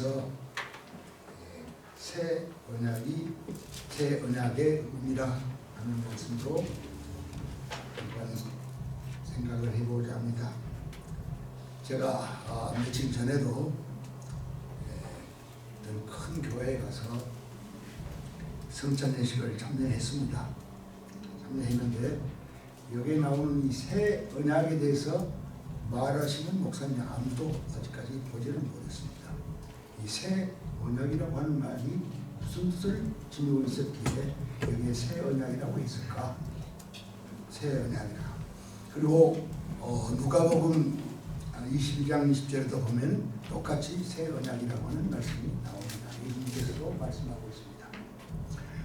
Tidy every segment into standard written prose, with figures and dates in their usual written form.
대해서 새 언약이 새 언약의 의미라 하는 말씀으로 한번 생각을 해보자 합니다. 제가 며칠 전에도 큰 교회에 가서 성찬 예식을 참여했습니다. 참여했는데 여기에 나오는 이 새 언약에 대해서 말하시는 목사님 아무도 아직까지 보지를 못했습니다. 이 새 언약이라고 하는 말이 무슨 뜻을 지니고 있었기에 여기에 새 언약이라고 했을까? 새 언약이라. 그리고 누가복음 22장 20절에도 보면 똑같이 새 언약이라고 하는 말씀이 나옵니다. 예수님께서도 말씀하고 있습니다.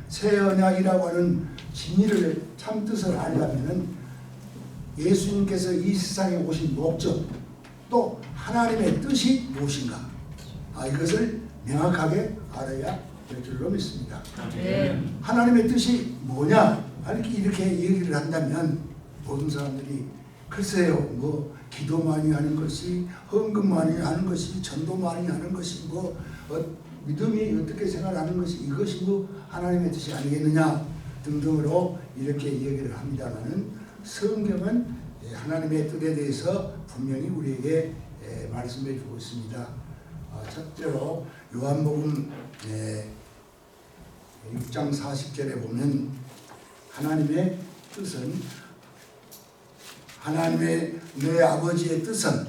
새 언약이라고 하는 진리를 참 뜻을 알려면은 예수님께서 이 세상에 오신 목적 또 하나님의 뜻이 무엇인가 이것을 명확하게 알아야 될 줄로 믿습니다. 하나님의 뜻이 뭐냐 이렇게 얘기를 한다면 모든 사람들이 글쎄요 뭐 기도 많이 하는 것이 헌금 많이 하는 것이 전도 많이 하는 것이 믿음이 어떻게 생활하는 것이 이것이 하나님의 뜻이 아니겠느냐 등등으로 이렇게 얘기를 합니다만은 성경은 하나님의 뜻에 대해서 분명히 우리에게 말씀해 주고 있습니다. 첫째로 요한복음 6장 40절에 보면 하나님의 뜻은 하나님의 내 아버지의 뜻은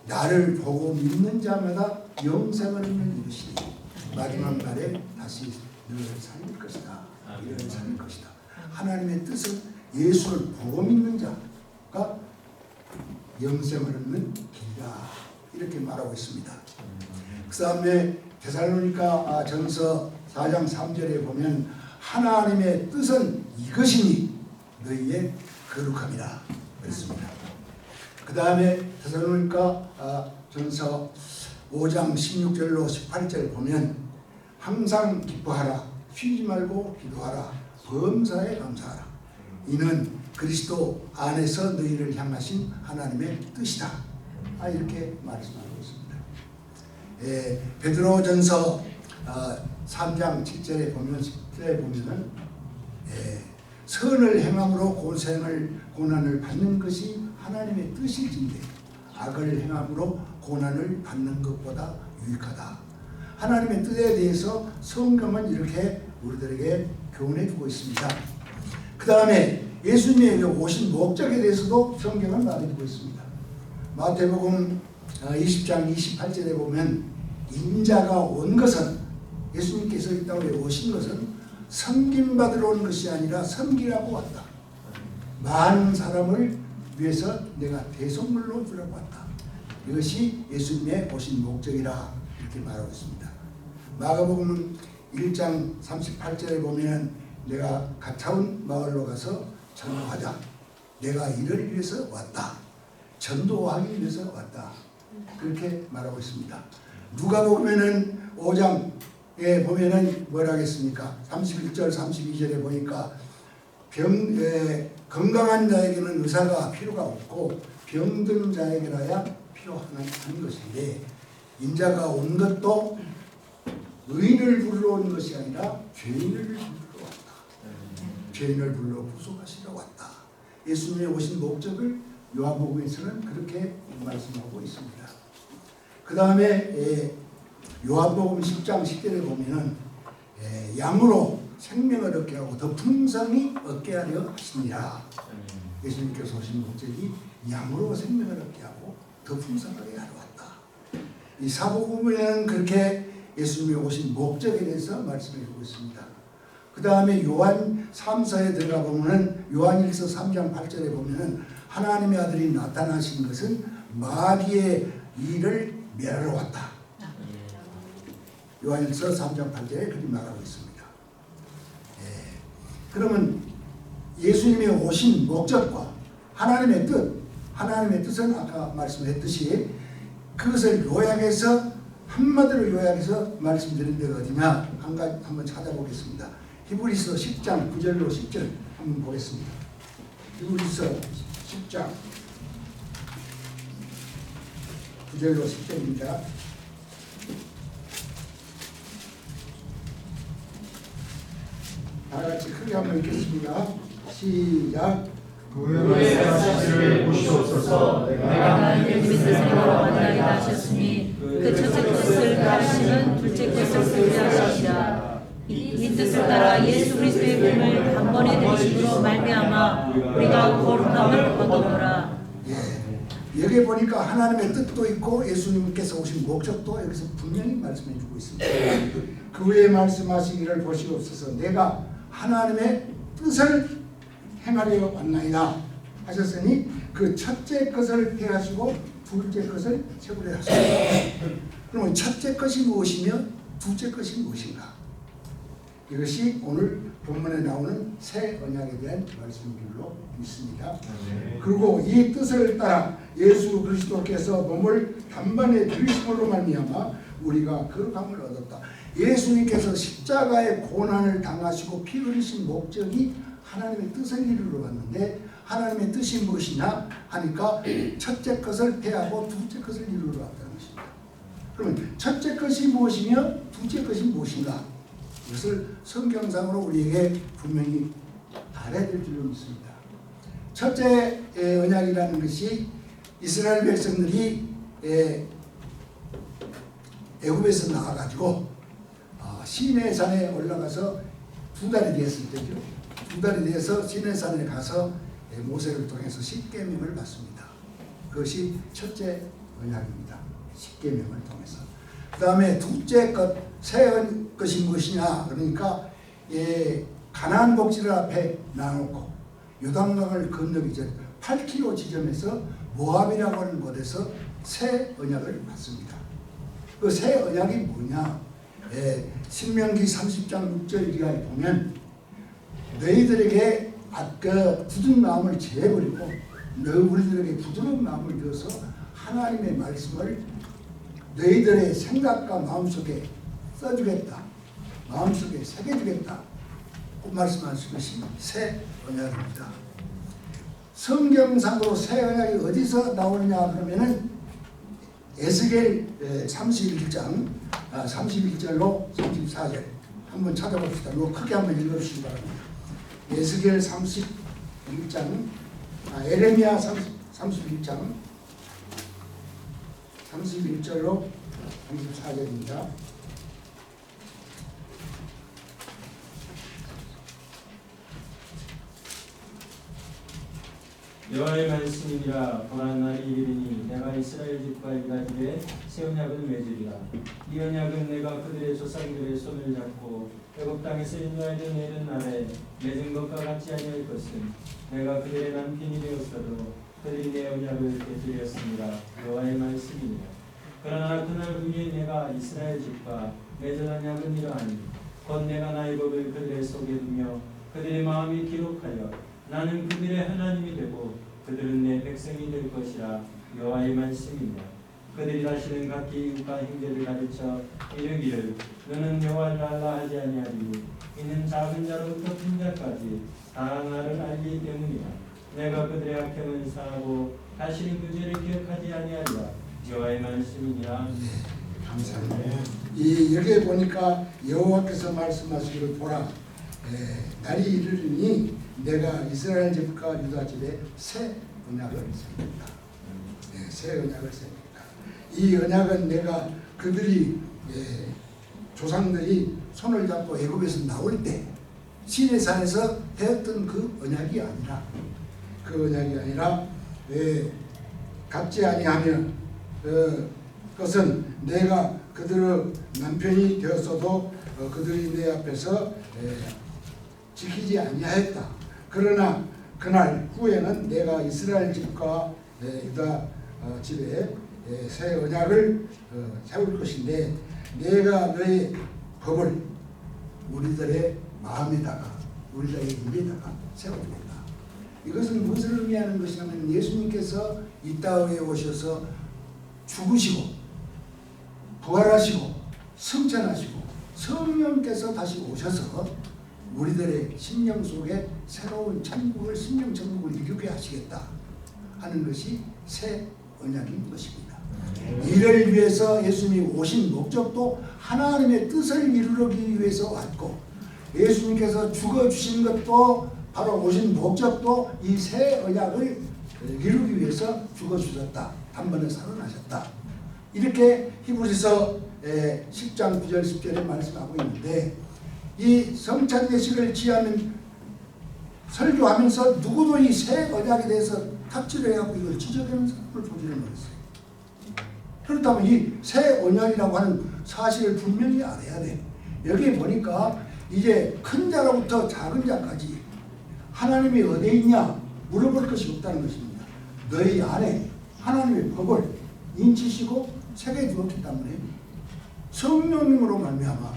나를 보고 믿는 자마다 영생을 얻는 이것이니 마지막 날에 다시 너를 살릴 것이다. 너를 살릴 것이다. 하나님의 뜻은 예수를 보고 믿는 자가 영생을 얻는 길이다. 이렇게 말하고 있습니다. 그 다음에 데살로니가 전서 4장 3절에 보면 하나님의 뜻은 이것이니 너희의 거룩함이라 그랬습니다. 그 다음에 데살로니가 전서 5장 16절로 18절 보면 항상 기뻐하라 쉬지 말고 기도하라 범사에 감사하라 이는 그리스도 안에서 너희를 향하신 하나님의 뜻이다. 이렇게 말씀하고 있습니다. 베드로전서 3장 7절에 보면은 선을 행함으로 고난을 받는 것이 하나님의 뜻일진데 악을 행함으로 고난을 받는 것보다 유익하다. 하나님의 뜻에 대해서 성경은 이렇게 우리들에게 교훈해 주고 있습니다. 그 다음에 예수님의 오신 목적에 대해서도 성경은 말해주고 있습니다. 마태복음 20장 28절에 보면 인자가 온 것은 예수님께서 이 땅에 오신 것은 섬김받으러 온 것이 아니라 섬기라고 왔다. 많은 사람을 위해서 내가 대속물로 주라고 왔다. 이것이 예수님의 오신 목적이라 이렇게 말하고 있습니다. 마가복음 1장 38절에 보면 내가 가까운 마을로 가서 전도하자. 내가 이를 위해서 왔다. 전도하기 위해서 왔다. 그렇게 말하고 있습니다. 누가복음에는 5장에 보면은 뭐라 하겠습니까? 31절 32절에 보니까 건강한 자에게는 의사가 필요가 없고 병든 자에게라야 필요한 것인데 인자가 온 것도 의인을 부르러 온 것이 아니라 죄인을 부르러 왔다. 죄인을 불러 구속하시러 왔다. 예수님의 오신 목적을 요한복음에서는 그렇게 말씀하고 있습니다. 그 다음에 요한복음 10장 10절에 보면은 양으로 생명을 얻게 하고 더 풍성히 얻게 하려 하시니라. 예수님께서 오신 목적이 양으로 생명을 얻게 하고 더 풍성하게 하러 왔다. 이 사복음에는 그렇게 예수님이 오신 목적에 대해서 말씀해 주고 있습니다. 그 다음에 요한 3서에 들어가 보면 요한일서 3장 8절에 보면 하나님의 아들이 나타나신 것은 마귀의 일을 멸하러 왔다. 요한일서 3장 8절에 그렇게 말하고 있습니다. 그러면 예수님이 오신 목적과 하나님의 뜻은 아까 말씀했듯이 그것을 요약해서 한마디로 요약해서 말씀드린 데가 어디냐 한번 찾아보겠습니다. 히브리서 10장 9절로 10절 한번 보겠습니다. 히브리서 10장 9절로 10절입니다. 다 같이 크게 한번 읽겠습니다. 시작. 그의 사실을 보시옵소서. 내가 하나님의 뜻을 이루어 만나이다 하셨으니 그 첫째 것을 하시는 둘째 것을 쓰게 하시니라. 이 뜻을 따라 예수 그리스도의 몸을 단번에 들이심으로 말미암아 우리가 거룩함을 얻어오라. 여기 보니까 하나님의 뜻도 있고 예수님께서 오신 목적도 여기서 분명히 말씀해 주고 있습니다. 그 후에 말씀하시기를 보시옵소서. 내가 하나님의 뜻을 행하려 왔나이다 하셨으니 그 첫째 것을 폐하시고 둘째 것을 세우려 하셨습니다. 그러면 첫째 것이 무엇이며 둘째 것이 무엇인가? 이것이 오늘 본문에 나오는 새 언약에 대한 말씀인 줄로 믿습니다. 그리고 이 뜻을 따라 예수 그리스도께서 몸을 단번에 들이심으로 말미암아 우리가 거룩함을 얻었다. 예수님께서 십자가의 고난을 당하시고 피 흘리신 목적이 하나님의 뜻을 이루러 왔는데 하나님의 뜻이 무엇이냐 하니까 첫째 것을 폐하고 둘째 것을 이루러 왔다는 것입니다. 그러면 첫째 것이 무엇이며 둘째 것이 무엇인가? 이것을 성경상으로 우리에게 분명히 알아야 될 줄로 믿습니다. 첫째 언약이라는 것이 이스라엘 백성들이 애굽에서 나와가지고 시내산에 올라가서 2달이 되었을 때죠. 2달이 되어서 시내산에 가서 모세를 통해서 십계명을 받습니다. 그것이 첫째 언약입니다. 십계명을 통해서. 그 다음에 둘째 것, 새 것이 무엇이냐 그러니까 가나안 복지를 앞에 놔놓고 요단강을 건너기 전 8km 지점에서 모압이라고 하는 곳에서 새 언약을 받습니다. 그 새 언약이 뭐냐? 신명기 30장 6절 이하에 보면 너희들에게 그 굳은 마음을 제버리고 너희들에게 부드러운 마음을 주어서 하나님의 말씀을 너희들의 생각과 마음속에 써주겠다. 마음속에 새겨주겠다. 그 말씀하신 것이 새 언약입니다. 성경상으로 새 언약이 어디서 나오느냐 그러면은 에스겔 31장 31절로 34절 한번 찾아봅시다. 이거 크게 한번 읽어주시기 바랍니다. 에스겔 31장 에레미야 31장 31절로 34절입니다. 여호와의 말씀이니라. 보란 날이 이르리니 내가 이스라엘 집과 유다 집에 새 언약을 맺으리라. 이 언약은 내가 그들의 조상들의 손을 잡고 애굽 땅에서 인도하여 내는 날에 맺은 것과 같지 아니할 것은 내가 그들의 남편이 되었어도 그들이 내 언약을 깨뜨렸습니다. 여호와의 말씀이니라. 그러나 그날 후에 내가 이스라엘 집과 맺은 언약은 이러하니 곧 내가 나의 법을 그들의 속에 두며 그들의 마음에 기록하여 나는 그들의 하나님이 되고 그들은 내 백성이 될 것이라. 여호와의 말씀이니라. 그들이 다시는 각기 이웃과 형제를 가르쳐 이르기를 너는 여호와를 알라 하지 아니하리니 이는 작은 자로부터 큰 자까지 다 나를 알기 때문이라. 내가 그들의 악행을 사하고 다시는 그 죄를 기억하지 아니하리라. 여호와의 말씀이니라. 감사합니다. 여기에 보니까 여호와께서 말씀하시기를 보라 날이 이르리니 내가 이스라엘 집과 유다 집에 새 언약을 세우겠다. 새 언약을 세우겠다. 이 언약은 내가 그들이 조상들이 손을 잡고 애굽에서 나올 때 시내산에서 배웠던 그 언약이 아니라 갖지 아니하며 그것은 내가 그들의 남편이 되었어도 그들이 내 앞에서 지키지 아니하였다. 그러나 그날 후에는 내가 이스라엘 집과 유다 집에 새 언약을 세울 것인데 내가 너의 법을 우리들의 마음에다가 우리들의 입에다가 세워주겠다. 이것은 무엇을 의미하는 것이냐면 예수님께서 이 땅에 오셔서 죽으시고 부활하시고 승천하시고 성령께서 다시 오셔서 우리들의 심령 속에 새로운 천국을 심령 천국을 이루게 하시겠다 하는 것이 새 언약인 것입니다. 이를 위해서 예수님이 오신 목적도 하나님의 뜻을 이루기 위해서 왔고 예수님께서 죽어주신 것도 바로 오신 목적도 이 새 언약을 이루기 위해서 죽어주셨다. 단번에 살아나셨다. 이렇게 히브리서 10장 9절 10절에 말씀하고 있는데, 이 성찬 예식을 취하는 설교하면서 누구도 이 새 언약에 대해서 탑질을 해갖고 이걸 지적하는 사람을 보지를 못했어요. 그렇다면 이 새 언약이라고 하는 사실을 분명히 알아야 돼. 여기 보니까 이제 큰 자로부터 작은 자까지 하나님이 어디에 있냐 물어볼 것이 없다는 것입니다. 너희 안에 하나님의 법을 인치시고 새겨 주었기 때문에 성령님으로 말미암아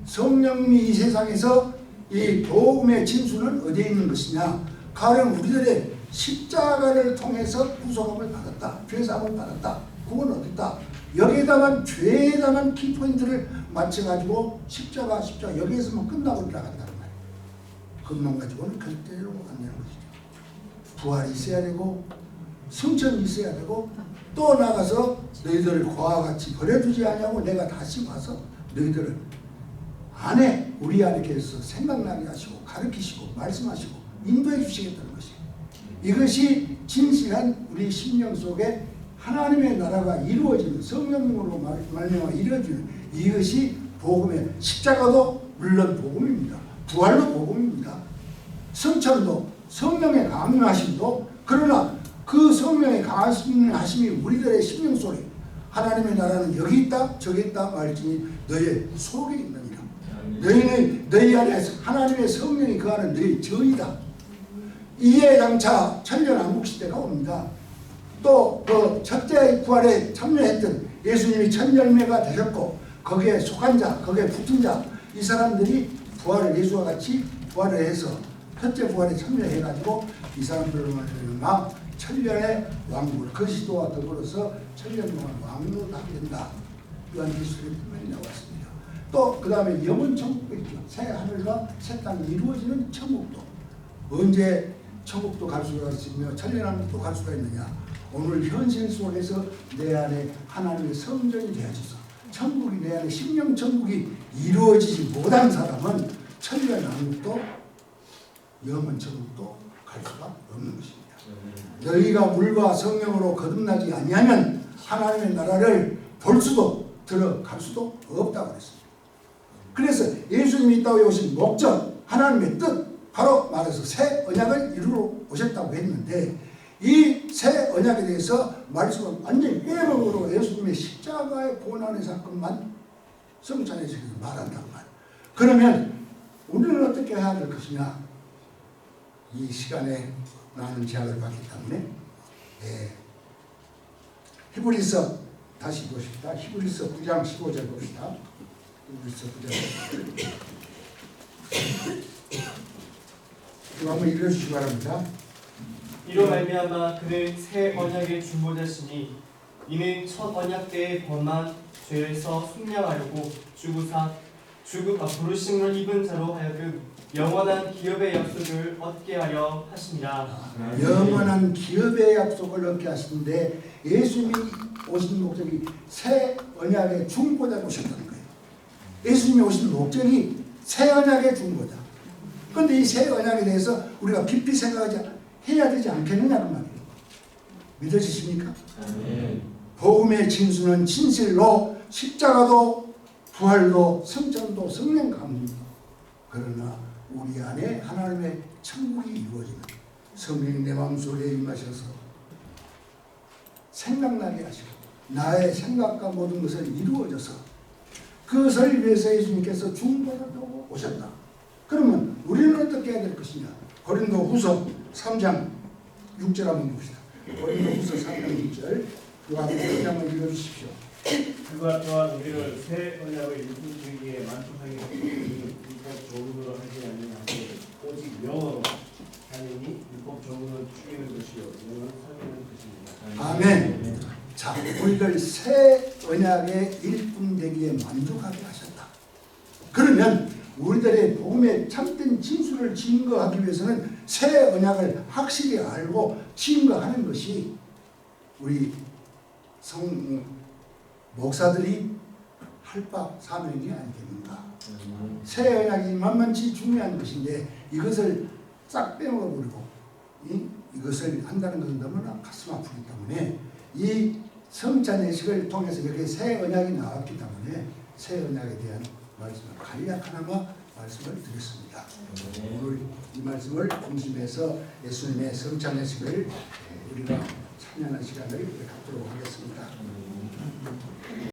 성령님이 이 세상에서 이 복음의 진수는 어디에 있는 것이냐? 가령 우리들의 십자가를 통해서 구속함을 받았다. 죄사함을 받았다. 구원을 얻었다. 여기에다만 죄에다만 키포인트를 맞춰가지고 십자가 여기에서만 끝나고 나간다는 말이에요. 그것만 가지고는 절대로 안 되는 것이죠. 부활이 있어야 되고 성천이 있어야 되고 또 나가서 너희들을 그와 같이 버려두지 않냐고 내가 다시 와서 너희들을 안에 우리 안에 계셔서 생각나게 하시고 가르치시고 말씀하시고 인도해 주시겠다는 것이에요. 이것이 진실한 우리 심령 속에 하나님의 나라가 이루어지는 성령님으로 말미암아 이루어지는 이것이 복음의 십자가도 물론 복음입니다. 부활도 복음입니다. 성천도 성령의 강림하심도 그러나 그 성령의 강림하심이 우리들의 심령 속에 하나님의 나라는 여기 있다 저기 있다 말지니 너의 속에 있느니라. 너희는 너희 안에 하나님의 성령이 거하는 너희 저이다. 이에 장차 천년왕국 시대가 옵니다. 또 그 첫째 부활에 참여했던 예수님이 첫 열매가 되셨고 거기에 속한 자, 거기에 붙은 자, 이 사람들이 부활을 예수와 같이 부활을 해서 첫째 부활에 참여해가지고 이 사람들로 말미암아 천년의 왕국을 그리스도와 더불어서 천년 동안 왕노를 하게 된다. 요한계시록에 분명히 나왔습니다. 또 그 다음에 영원 천국도 있죠. 새 하늘과 새 땅이 이루어지는 천국도. 언제 천국도 갈 수가 있으며 천년왕국도 갈 수가 있느냐. 오늘 현실 속에서 내 안에 하나님의 성전이 되어져서 천국이 내 안에 심령 천국이 이루어지지 못한 사람은 천년왕국도 영원 천국도 갈 수가 없는 것입니다. 너희가 물과 성령으로 거듭나지 아니하면 하나님의 나라를 볼 수도 들어갈 수도 없다고 그랬습니다. 그래서 예수님이 이 땅에 오신 목적, 하나님의 뜻, 바로 말해서 새 언약을 이루러 오셨다고 했는데 이 새 언약에 대해서 말씀은 완전히 회복으로 예수님의 십자가의 고난의 사건만 성찬에서 말한단 말이에요. 그러면 우리는 어떻게 해야 될 것이냐? 이 시간에 많은 제약을 받기 때문에 히브리서 다시 보십시다. 히브리서 9장 15절 봅시다. 히브리서 9장 이거 한번 읽어주시기 바랍니다. 이로 말미암아 그는 새 언약의 중보자시니 이는 첫 언약 때의 범한 죄에서 속량하려고 부르심을 입은 자로 하여금 영원한 기업의 약속을 얻게 하려 하시니라. 영원한 기업의 약속을 얻게 하시는데 예수님이 오신 목적이 새 언약의 중보자로 오셨다는 거예요. 예수님이 오신 목적이 새 언약의 중보자. 그런데 이 새 언약에 대해서 우리가 깊이 생각하지 해야 되지 않겠느냐 그 말이에요. 믿어지십니까? 복음의 진수는 진실로 십자가도 부활도 성전도 성령 강림도 그러나 우리 안에 하나님의 천국이 이루어지는 성령이 내 마음속에 임하셔서 생각나게 하시고 나의 생각과 모든 것을 이루어져서 그것을 위해서 예수님께서 중보자로 오셨다. 그러면 우리는 어떻게 해야 될 것이냐? 고린도후서 3장 6절 한번 봅시다. 고린도후서 3장 6절 그와 함께 한번 읽어주십시오. 그가 또한 우리를 새 언약의 일꾼되기에 만족하게 하시니 율법 조문으로 하지 아니하고 오직 영어로 하느니 율법 조문은 죽이는 것이요 영어는 살리는 것입니다. 아멘. 자, 우리를 새 언약의 일꾼되기에 만족하게 하셨다. 그러면 우리들의 복음의 참된 진수를 증거하기 위해서는 새 언약을 확실히 알고 증거하는 것이 우리 목사들이 할바 사명이 아니겠는가. 새 언약이 만만치 중요한 것인데 이것을 싹 빼먹어버리고 이것을 한다는 것은 너무나 가슴 아프기 때문에 이 성찬예식을 통해서 이렇게 새 언약이 나왔기 때문에 새 언약에 대한 말씀을 간략하나마 말씀을 드렸습니다. 오늘 이 말씀을 중심해서 예수님의 성찬예식을 우리가 참여하는 시간을 갖도록 하겠습니다.